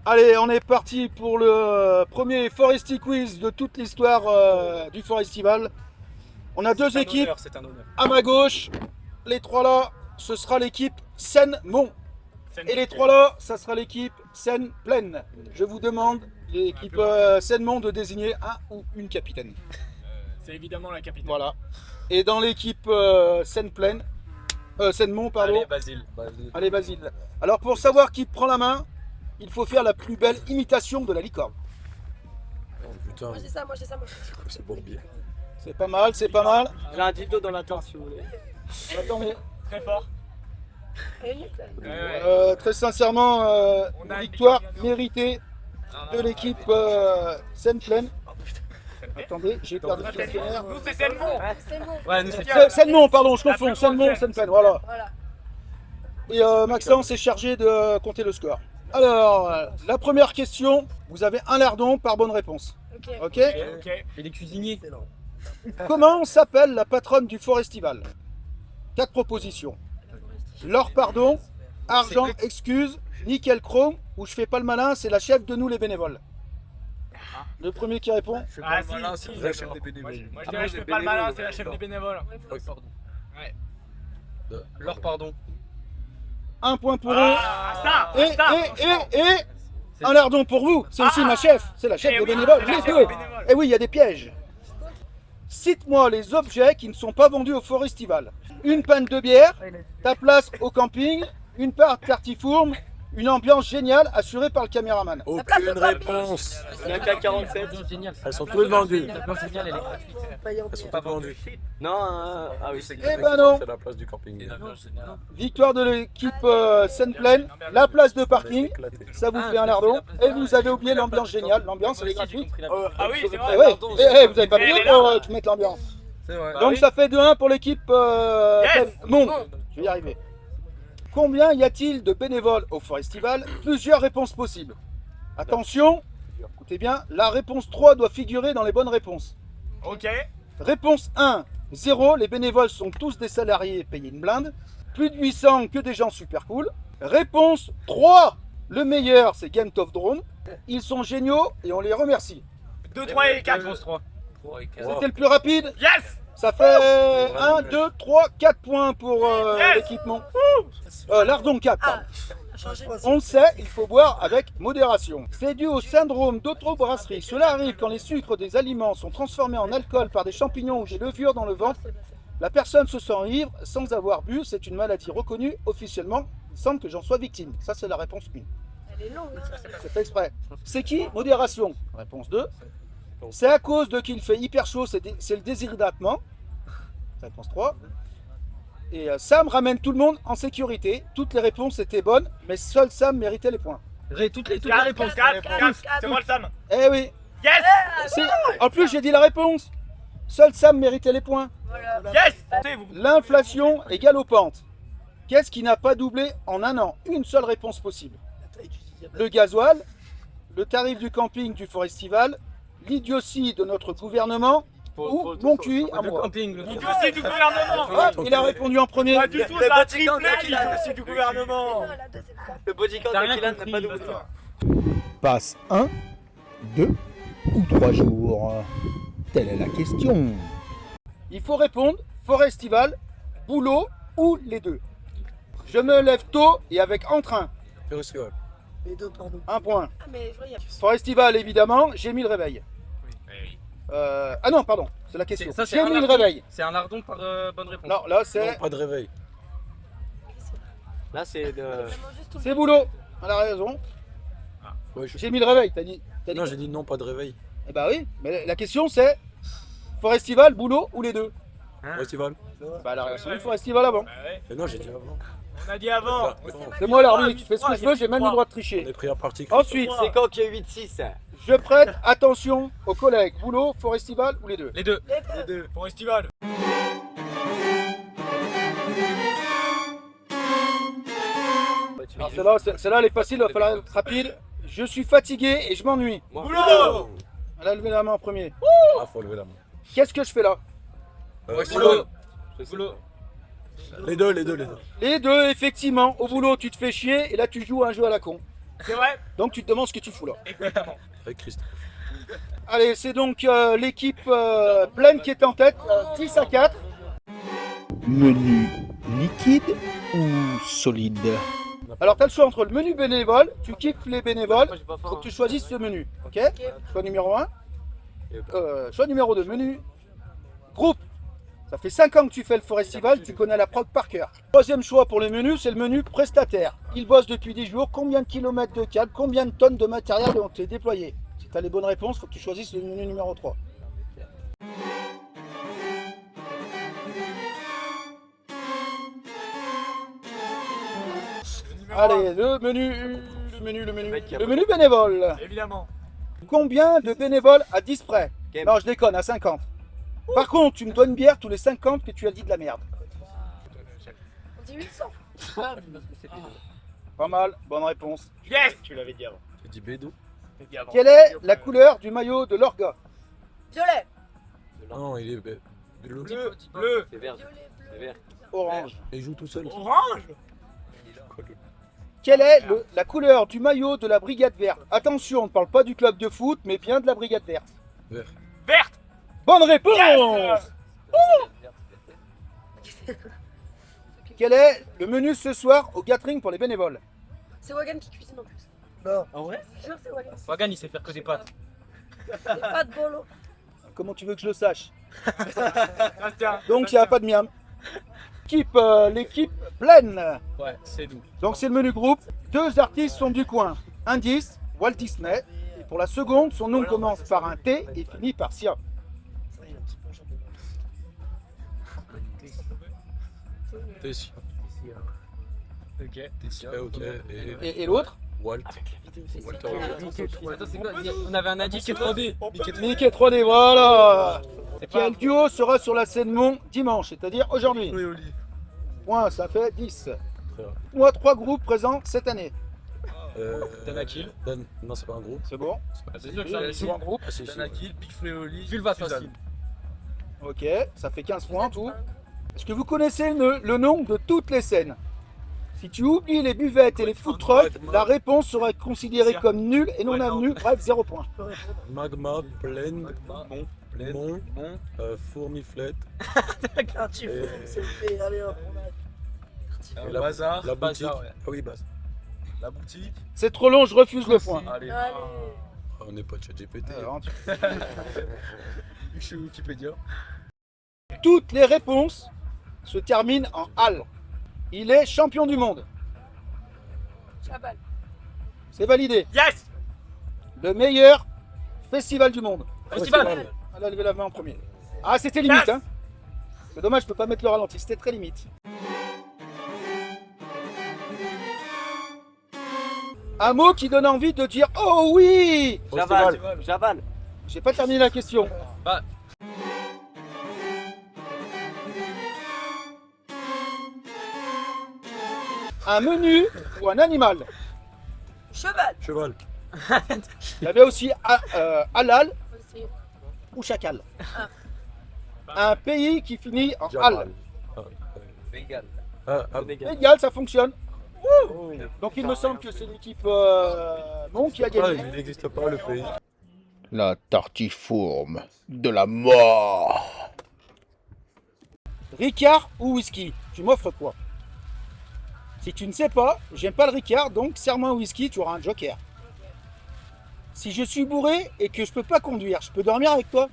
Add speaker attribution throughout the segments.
Speaker 1: Allez, on est parti pour le premier Foresti Quiz de toute l'histoire du Forestival. On a deux équipes.
Speaker 2: C'est un honneur.
Speaker 1: À ma gauche, les trois là, ce sera l'équipe Seine-Mont. Et les trois là, ça sera l'équipe Seine-Plaine. Je vous demande, l'équipe Seine-Mont, de désigner un ou une capitaine.
Speaker 2: C'est évidemment la capitale.
Speaker 1: Voilà. Et dans l'équipe Seine-Plaine, Seine-Mont, pardon.
Speaker 2: Allez, Basile.
Speaker 1: Allez, Basile. Alors, pour savoir qui prend la main, il faut faire la plus belle imitation de la licorne.
Speaker 3: Oh, putain,
Speaker 4: Moi j'ai ça, moi j'ai ça, moi j'ai ça.
Speaker 3: c'est bon bien.
Speaker 1: C'est pas mal, c'est pas mal.
Speaker 5: J'ai un dildo dans la tente si vous voulez.
Speaker 1: Attendez.
Speaker 2: Très fort.
Speaker 1: Très sincèrement,
Speaker 2: On a
Speaker 1: victoire méritée de l'équipe Seine-Plaine. Attendez, j'ai perdu le questionnaire.
Speaker 2: Nous, c'est Seine-Mont.
Speaker 4: C'est bon.
Speaker 5: Ouais, nous c'est
Speaker 1: Seine-Mont, pardon, je
Speaker 2: La
Speaker 1: confonds.
Speaker 2: plus
Speaker 1: Seine-Mont,
Speaker 2: grande
Speaker 1: Seine-Plaine, voilà.
Speaker 4: Voilà.
Speaker 1: Et Maxence est chargé de compter le score. Alors, la première question, vous avez un lardon par bonne réponse.
Speaker 4: Ok.
Speaker 1: Ok?
Speaker 2: Ok.
Speaker 5: Et les cuisiniers.
Speaker 1: Comment s'appelle la patronne du Forestival? 4 propositions. Laure Pardon, Argent Excuse, Nickel Chrome ou Je fais pas le malin, c'est la chef de nous les bénévoles. Le premier qui répond?
Speaker 2: Ah, si,
Speaker 3: c'est
Speaker 2: si,
Speaker 3: la
Speaker 2: d'accord.
Speaker 3: chef des bénévoles.
Speaker 2: Moi, je dirais, je fais pas le malin, c'est la chef des bénévoles.
Speaker 5: Leur pardon.
Speaker 1: Un point pour eux.
Speaker 2: Ah, ça,
Speaker 1: Et,
Speaker 2: ça,
Speaker 1: un lardon pour vous. C'est aussi ma chef. C'est la chef
Speaker 2: Eh
Speaker 1: des
Speaker 2: oui,
Speaker 1: bénévoles.
Speaker 2: c'est la
Speaker 1: Les
Speaker 2: chef
Speaker 1: deux.
Speaker 2: des bénévoles.
Speaker 1: Et oui, il y a des pièges. Cite-moi les objets qui ne sont pas vendus au Forestival. Une panne de bière, ta place au camping, une part de tartifourme, une ambiance géniale assurée par le caméraman.
Speaker 3: Aucune réponse.
Speaker 5: Il y a un K47.
Speaker 3: Elles sont toutes vendues.
Speaker 5: Génial, elle est gratuite.
Speaker 3: Elles sont pas vendues.
Speaker 5: Non, ah oui, c'est
Speaker 1: Eh ben non.
Speaker 3: C'est la place du camping.
Speaker 1: Victoire de l'équipe Seine-Plaine. La place de parking, ça vous fait un lardon. Et vous avez oublié l'ambiance géniale. L'ambiance, elle est gratuite.
Speaker 2: Ah oui, c'est
Speaker 1: Eh
Speaker 2: vrai.
Speaker 1: ouais. Vous avez pas payé pour mettre l'ambiance.
Speaker 5: C'est vrai.
Speaker 1: Donc ça fait 2-1 pour l'équipe
Speaker 2: Yes.
Speaker 1: Mont. Je vais y arriver. Combien y a-t-il de bénévoles au Forestival? Plusieurs réponses possibles. Attention, écoutez bien, la réponse 3 doit figurer dans les bonnes réponses.
Speaker 2: Ok.
Speaker 1: Réponse 1, 0, les bénévoles sont tous des salariés payés une blinde. Plus de 800 que des gens super cool. Réponse 3, le meilleur c'est Game of Drone. Ils sont géniaux et on les remercie.
Speaker 2: 2, 3 et 4.
Speaker 5: Réponse 3.
Speaker 1: C'était le plus rapide.
Speaker 2: Yes.
Speaker 1: Ça fait 1, 2, 3, 4 points pour
Speaker 2: Yes.
Speaker 1: l'équipement. Lardon 4.
Speaker 4: Ah, changé.
Speaker 1: On le sait, il faut boire avec modération. C'est dû au syndrome d'autobrasserie. Cela arrive quand les sucres des aliments sont transformés en alcool par des champignons ou des levures dans le ventre. La personne se sent ivre sans avoir bu. C'est une maladie reconnue officiellement. Il semble que j'en sois victime. Ça, c'est la réponse 1.
Speaker 4: Elle est longue. Hein.
Speaker 1: C'est fait exprès. C'est qui? Modération. Réponse 2. C'est à cause de qu'il fait hyper chaud, c'est le déshydratement. Réponse 3. Et Sam ramène tout le monde en sécurité. Toutes les réponses étaient bonnes, mais seul Sam méritait les points.
Speaker 5: Toutes les
Speaker 2: 4,
Speaker 5: réponses.
Speaker 2: 4, c'est moi le Sam.
Speaker 1: Eh oui.
Speaker 2: Yes.
Speaker 1: En plus, j'ai dit la réponse. Seul Sam méritait les points.
Speaker 4: Voilà.
Speaker 2: Yes. Tentez, vous.
Speaker 1: L'inflation est galopante. Qu'est-ce qui n'a pas doublé en un an? Une seule réponse possible. Le gasoil, le tarif du camping du Forestival, l'idiotie de notre gouvernement ou mon QI à
Speaker 5: Le
Speaker 1: moi.
Speaker 5: camping.
Speaker 2: Idiotie du gouvernement.
Speaker 1: Hop, il a répondu en premier.
Speaker 2: Pas du tout, ça a triplé l'idiotie du gouvernement.
Speaker 4: Non, la deuxième carte.
Speaker 5: Le bodycount T'as de rien Kylian n'a compris, pas doublé.
Speaker 6: Passe 1, 2 ou 3 jours? Telle est la question.
Speaker 1: Il faut répondre Forestival, boulot ou les deux. Je me lève tôt et avec entrain.
Speaker 3: Festival.
Speaker 4: Les deux, pardon.
Speaker 1: Un point.
Speaker 4: Ah, mais je vois, il y a.
Speaker 1: Forestival, évidemment, j'ai mis le réveil. Ah non, pardon, c'est la question.
Speaker 5: Ça, c'est
Speaker 1: J'ai
Speaker 5: un
Speaker 1: mis le
Speaker 5: lardon.
Speaker 1: réveil.
Speaker 5: C'est un lardon par bonne réponse.
Speaker 1: Non, là c'est
Speaker 3: Non, pas de réveil.
Speaker 5: Là, c'est de.
Speaker 4: Vraiment juste tout le
Speaker 1: c'est boulot. Elle a raison.
Speaker 3: Ouais,
Speaker 1: J'ai mis le réveil, t'as dit.
Speaker 3: Non, j'ai dit non, pas de réveil.
Speaker 1: Eh bah oui, mais la question c'est Forestival, boulot ou les deux?
Speaker 3: Festival.
Speaker 1: Bah elle a répondu Forestival avant.
Speaker 2: Bah ouais.
Speaker 3: Mais non, j'ai dit avant.
Speaker 2: On a dit avant.
Speaker 1: C'est moi l'arbitre, je fais ce que je veux, j'ai même le droit de
Speaker 3: On
Speaker 1: tricher.
Speaker 3: est pris à partie.
Speaker 1: Ensuite,
Speaker 5: C'est quand qu'il y a 8-6?
Speaker 1: je prête attention aux collègues, boulot, Forestival ou les deux.
Speaker 5: Les deux.
Speaker 4: Les deux.
Speaker 2: Pour Estival.
Speaker 1: Alors celle-là elle est facile, il va falloir être rapide. Je suis fatigué et je m'ennuie.
Speaker 2: Boulot.
Speaker 1: Elle a levé la main en premier.
Speaker 3: Ah, faut lever la main.
Speaker 1: Qu'est-ce que je fais là?
Speaker 5: Boulot. Boulot.
Speaker 3: Les deux, les deux, les deux.
Speaker 1: Les deux, effectivement. Au boulot, tu te fais chier et là, tu joues à un jeu à la con.
Speaker 2: C'est vrai.
Speaker 1: Donc tu te demandes ce que tu fous là.
Speaker 2: Évidemment.
Speaker 3: Avec Christophe.
Speaker 1: Allez, c'est donc l'équipe pleine qui est en tête, 10 à 4.
Speaker 6: Menu liquide ou solide?
Speaker 1: Alors, tu as le choix entre le menu bénévole, tu kiffes les bénévoles, faut que tu choisisses ce menu. Ok? Choix numéro 1. Choix numéro 2, menu groupe. Ça fait 5 ans que tu fais le Forestival, tu connais la prog par cœur. Troisième choix pour le menu, c'est le menu prestataire. Il bosse depuis 10 jours, combien de kilomètres de câbles, combien de tonnes de matériel ont été déployés? Si tu as les bonnes réponses, il faut que tu choisisses le menu numéro 3. Allez, le menu bénévole.
Speaker 2: Évidemment.
Speaker 1: Combien de bénévoles à 10 près?
Speaker 5: Game.
Speaker 1: Non, je déconne, à 50. Par contre, tu me dois une bière tous les 50 que tu as dit de la merde.
Speaker 4: On dit 800.
Speaker 1: Pas mal, bonne réponse.
Speaker 2: Yes. Tu l'avais dit avant.
Speaker 3: Tu dis Bédo?
Speaker 2: Évidemment.
Speaker 1: Quelle est la couleur du maillot de l'orga?
Speaker 4: Violet.
Speaker 3: Non, il est bleu.
Speaker 2: Bleu.
Speaker 5: C'est vert.
Speaker 4: Violet,
Speaker 5: C'est
Speaker 4: bleu.
Speaker 5: vert.
Speaker 1: Orange.
Speaker 3: Il joue tout seul.
Speaker 2: Orange.
Speaker 1: Quelle est la couleur du maillot de la brigade verte? Attention, on ne parle pas du club de foot, mais bien de la brigade verte.
Speaker 3: Vert.
Speaker 2: Verte.
Speaker 1: Bonne réponse.
Speaker 2: Yes.
Speaker 1: Quel est le menu ce soir au Gathering pour les bénévoles?
Speaker 4: C'est Wagan qui cuisine en plus.
Speaker 2: En vrai.
Speaker 4: Je jure, c'est Wagan.
Speaker 2: Wagan, il sait faire que des pâtes.
Speaker 4: Et pas de bolo.
Speaker 1: Comment tu veux que je le sache?
Speaker 2: Ah, tiens.
Speaker 1: Donc il n'y a pas de miam. L'équipe pleine.
Speaker 2: Ouais, c'est doux.
Speaker 1: Donc c'est le menu groupe. 2 artistes sont du coin. Indice, Walt Disney. Et pour la seconde, son nom commence par un T et finit par Sia.
Speaker 3: Tessia.
Speaker 2: Ok.
Speaker 3: Tessia, ok. Et
Speaker 1: Et l'autre?
Speaker 3: Walt. Walter.
Speaker 5: Attends, c'est quoi? On avait un indice.
Speaker 3: Mickey 3D.
Speaker 1: Mickey 3D, voilà. Quel duo sera sur la scène Mont dimanche, c'est-à-dire aujourd'hui? Point, ça fait 10. Moi, 3 groupes présents cette année.
Speaker 3: Danakil. Non, c'est pas un groupe.
Speaker 1: C'est bon?
Speaker 2: C'est sûr que
Speaker 1: C'est un groupe.
Speaker 3: Ah, c'est
Speaker 7: Danakil, Big Fleoli,
Speaker 2: Vulva
Speaker 7: Suzanne.
Speaker 2: facile.
Speaker 1: Ok, ça fait 15 points tout. Est-ce que vous connaissez le nom de toutes les scènes? Si tu oublies les buvettes et les food trucks, la réponse sera considérée comme nulle et non avenue, bref, 0 point.
Speaker 3: Magma, Plaine, Mont, Fourmiflette.
Speaker 4: C'est fait, allez hop.
Speaker 3: La-
Speaker 7: Bazar,
Speaker 3: La boutique.
Speaker 2: Bazar, ouais.
Speaker 3: Ah oui, Baz.
Speaker 7: la boutique.
Speaker 1: C'est trop long, je refuse le point.
Speaker 7: Allez,
Speaker 4: Allez.
Speaker 3: On n'est pas de ChatGPT.
Speaker 7: je suis Wikipédia.
Speaker 1: Toutes les réponses se terminent en Al. Il est champion du monde.
Speaker 4: Chabal.
Speaker 1: C'est validé.
Speaker 2: Yes.
Speaker 1: Le meilleur festival du monde.
Speaker 2: Festival.
Speaker 1: Elle a levé la main en premier. Ah, c'était limite,
Speaker 2: Yes.
Speaker 1: hein. C'est dommage, je peux pas mettre le ralenti. C'était très limite. Un mot qui donne envie de dire oh oui.
Speaker 5: Javal. Javal.
Speaker 1: J'ai pas terminé la question.
Speaker 2: Bah.
Speaker 1: Un menu ou un animal.
Speaker 4: Cheval.
Speaker 3: Cheval.
Speaker 1: Il y avait aussi halal
Speaker 4: Aussi.
Speaker 1: ou chacal. Un pays qui finit en al.
Speaker 5: Bégal.
Speaker 1: Égal, ça fonctionne. Donc il me semble que c'est l'équipe Mon qui a
Speaker 3: Ah,
Speaker 1: gagné.
Speaker 3: il n'existe pas le pays.
Speaker 6: La tartifourme de la mort.
Speaker 1: Ricard ou whisky? Tu m'offres quoi? Si tu ne sais pas, j'aime pas le Ricard, donc serre-moi un whisky, tu auras un joker. Si je suis bourré et que je peux pas conduire, je peux dormir avec toi?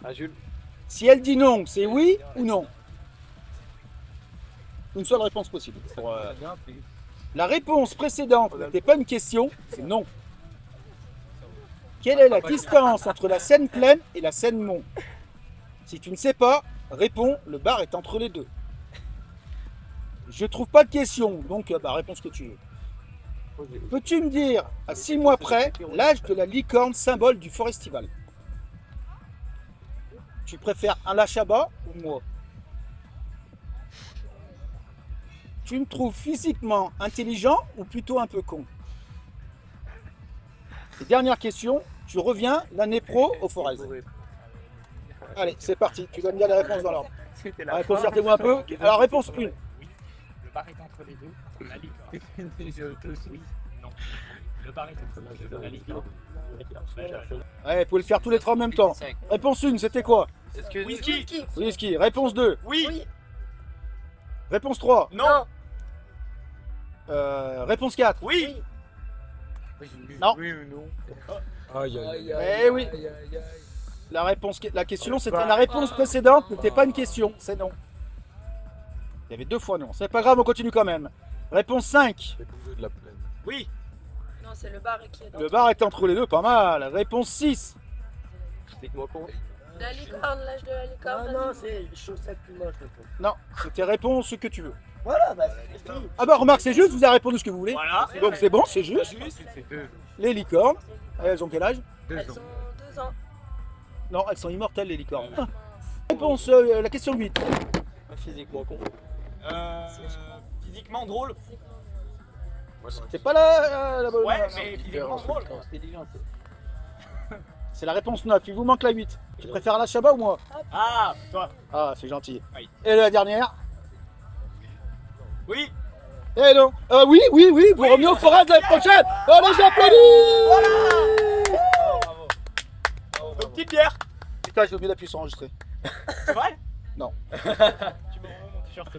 Speaker 5: Ah, Jules.
Speaker 1: Si elle dit non, c'est oui ou non? Une seule réponse possible. La réponse précédente n'était pas une question, c'est non. Quelle est la distance entre la Seine pleine et la Seine Mont? Si tu ne sais pas, réponds, le bar est entre les deux. Je trouve pas de question, donc réponds ce que tu veux. Peux-tu me dire, à 6 mois près, l'âge de la licorne symbole du Forestival? Tu préfères un Lachaba ou moi? Tu me trouves physiquement intelligent ou plutôt un peu con? Et dernière question, tu reviens l'année pro au Forez. Allez, c'est parti, tu donnes bien les réponses dans l'ordre. Concertez-moi un peu. Alors, réponse 1.
Speaker 2: Le bar est entre les deux. La licorne. Le bar est la licorne.
Speaker 1: Ouais, vous pouvez le faire tous les trois en même temps. Réponse 1, c'était quoi?
Speaker 7: Whisky.
Speaker 1: Whisky. Réponse 2.
Speaker 7: Oui.
Speaker 1: Réponse 3.
Speaker 7: Non.
Speaker 1: Réponse 4.
Speaker 7: Oui.
Speaker 1: Non.
Speaker 7: Oui ou non.
Speaker 3: Aïe, aïe, aïe.
Speaker 1: Eh oui. La question, c'était la réponse précédente, n'était pas une question, c'est non. Il y avait 2 fois non. C'est pas grave, on continue quand même. Réponse 5.
Speaker 3: Les bouseux de la plaine.
Speaker 7: Oui.
Speaker 4: Non, c'est le bar qui est dans
Speaker 1: Le bar est entre les deux, pas mal. Réponse 6.
Speaker 5: Explique-moi con.
Speaker 4: la licorne, l'âge de la licorne.
Speaker 8: Non, c'est les chaussettes plus moches.
Speaker 1: Non, c'était réponse ce que tu veux.
Speaker 8: Voilà, bah c'est ce que je dis.
Speaker 1: Ah bah remarque, c'est juste, vous avez répondu ce que vous voulez.
Speaker 7: Voilà.
Speaker 1: Donc c'est bon, c'est juste.
Speaker 7: C'est deux.
Speaker 1: Les licornes, elles ont quel âge?
Speaker 4: Elles ont 2 ans.
Speaker 1: Non, elles sont immortelles les licornes. Réponse, la question 8.
Speaker 5: Physiquement con.
Speaker 7: Physiquement drôle.
Speaker 1: C'est pas la bonne.
Speaker 7: Ouais, mais physiquement drôle.
Speaker 1: C'est la réponse 9, il vous manque la 8. Tu préfères la Chabat ou moi?
Speaker 7: Ah, toi.
Speaker 1: Ah, c'est gentil.
Speaker 7: Oui.
Speaker 1: Et la dernière?
Speaker 7: Oui.
Speaker 1: Eh non. Oui, vous revenez au forêt de l'année prochaine. Allez, j'applaudis.
Speaker 7: Une petite bière.
Speaker 1: Putain, j'ai oublié d'appuyer sur enregistrer.
Speaker 7: C'est vrai.
Speaker 1: Non.
Speaker 2: Tu me rends mon t-shirt.